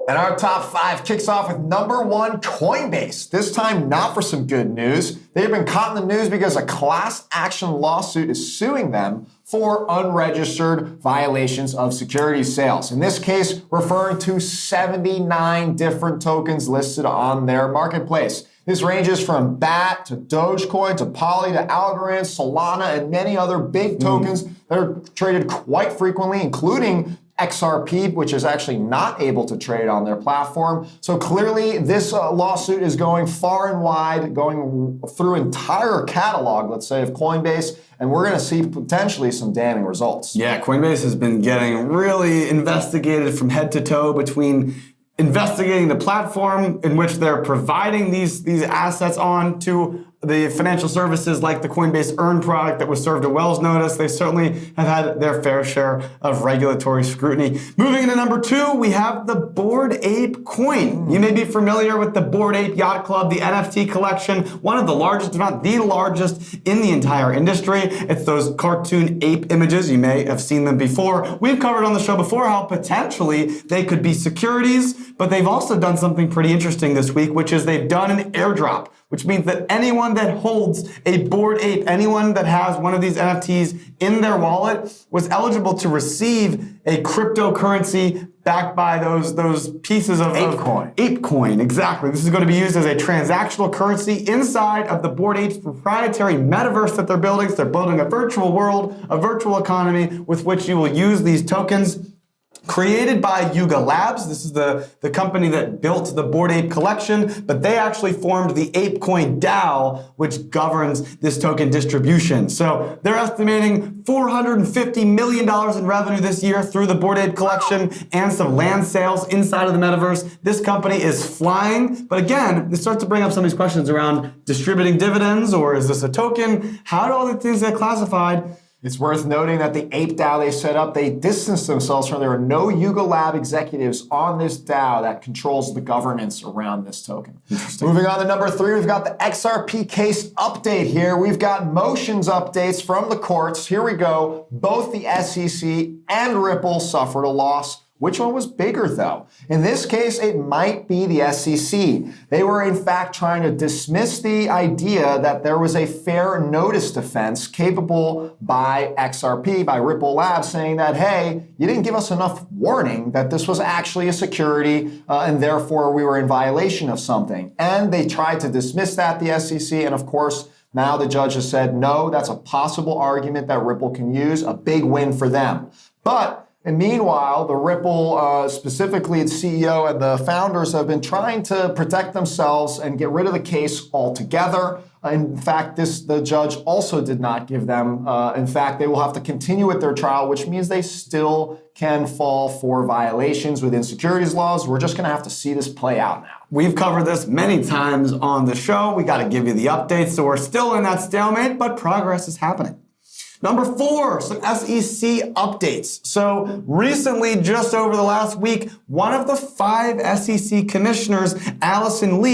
And our top 5 kicks off with number 1, Coinbase. This time not for some good news. They've been caught in the news because a class action lawsuit is suing them for unregistered violations of securities sales. In this case, referring to 79 different tokens listed on their marketplace. This ranges from BAT to Dogecoin to Poly to Algorand, Solana, and many other big tokens that are traded quite frequently, including XRP, which is actually not able to trade on their platform. So clearly this lawsuit is going far and wide, going through entire catalog, let's say, of Coinbase, and we're going to see potentially some damning results. Yeah, Coinbase has been getting really investigated from head to toe between investigating the platform in which they're providing these assets on to the financial services like the Coinbase Earn product that was served a Wells notice. They certainly have had their fair share of regulatory scrutiny. Moving into number 2, we have the Bored Ape Coin. You may be familiar with the Bored Ape Yacht Club, the NFT collection, one of the largest, if not the largest, in the entire industry. It's those cartoon ape images. You may have seen them before. We've covered on the show before how potentially they could be securities, but they've also done something pretty interesting this week, which is they've done an airdrop, which means that anyone that holds a Bored Ape, anyone that has one of these NFTs in their wallet was eligible to receive a cryptocurrency backed by those pieces of Apecoin. Apecoin, exactly. This is going to be used as a transactional currency inside of the Bored Ape's proprietary metaverse that they're building. So they're building a virtual world, a virtual economy with which you will use these tokens. Created by Yuga Labs. This is the company that built the Bored Ape collection, but they actually formed the Apecoin DAO, which governs this token distribution. So they're estimating $450 million in revenue this year through the Bored Ape collection and some land sales inside of the metaverse. This company is flying, but again, it starts to bring up some of these questions around distributing dividends, or is this a token? How do all the things get classified? It's worth noting that the Ape DAO they set up, they distanced themselves from, there are no Yuga Lab executives on this DAO that controls the governance around this token. Moving on to number 3, we've got the XRP case update here. We've got motions updates from the courts. Here we go. Both the SEC and Ripple suffered a loss. Which one was bigger, though? In this case, it might be the SEC. They were, in fact, trying to dismiss the idea that there was a fair notice defense capable by XRP, by Ripple Labs, saying that, hey, you didn't give us enough warning that this was actually a security, and therefore we were in violation of something. And they tried to dismiss that, the SEC, and of course, now the judge has said, no, that's a possible argument that Ripple can use, a big win for them. And meanwhile, the Ripple, specifically its CEO and the founders, have been trying to protect themselves and get rid of the case altogether. In fact, the judge also did not give them. In fact, they will have to continue with their trial, which means they still can fall for violations within securities laws. We're just going to have to see this play out now. We've covered this many times on the show. We got to give you the updates. So we're still in that stalemate, but progress is happening. Number 4, some SEC updates. So recently, just over the last week, one of the 5 SEC commissioners, Allison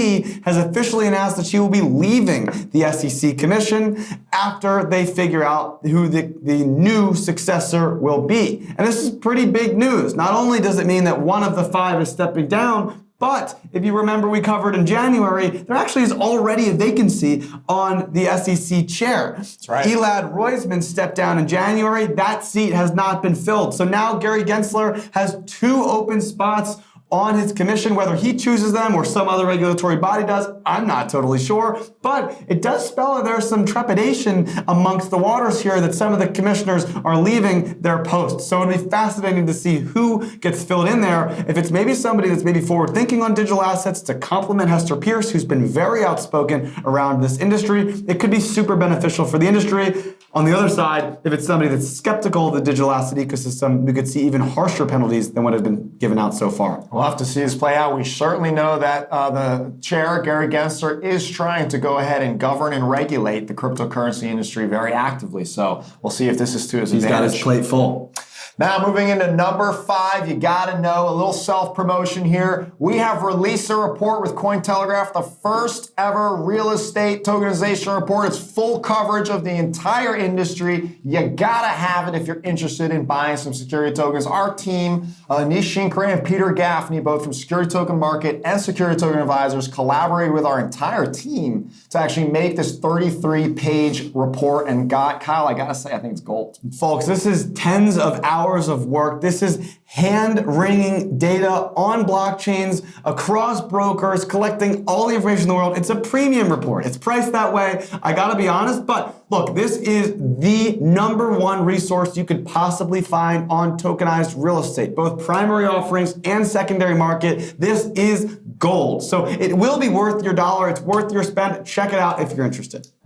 has officially announced that she will be leaving the SEC commission after they figure out who the new successor will be. And this is pretty big news. Not only does it mean that one of the 5 is stepping down, but if you remember, we covered in January, there actually is already a vacancy on the SEC chair. That's right. Elad Roisman stepped down in January. That seat has not been filled. So now Gary Gensler has 2 open spots on his commission. Whether he chooses them or some other regulatory body does, I'm not totally sure. But it does spell that there's some trepidation amongst the waters here that some of the commissioners are leaving their posts. So it'll be fascinating to see who gets filled in there. If it's maybe somebody that's maybe forward thinking on digital assets to complement Hester Pierce, who's been very outspoken around this industry, it could be super beneficial for the industry. On the other side, if it's somebody that's skeptical of the digital asset ecosystem, we could see even harsher penalties than what have been given out so far. We'll have to see this play out. We certainly know that the chair, Gary Gensler, is trying to go ahead and govern and regulate the cryptocurrency industry very actively. So we'll see if this is to his advantage. He's got his plate full. Now, moving into number 5, you gotta know a little self-promotion here. We have released a report with Cointelegraph, the first ever real estate tokenization report. It's full coverage of the entire industry. You gotta have it if you're interested in buying some security tokens. Our team, Anish Shinkray and Peter Gaffney, both from Security Token Market and Security Token Advisors, collaborated with our entire team to actually make this 33-page report. And Kyle, I gotta say, I think it's gold. Folks, this is tens of hours of work. This is hand-wringing data on blockchains across brokers, collecting all the information in the world. It's a premium report. It's priced that way. I gotta be honest, but look, this is the #1 resource you could possibly find on tokenized real estate, both primary offerings and secondary market. This is gold. So it will be worth your dollar. It's worth your spend. Check it out if you're interested.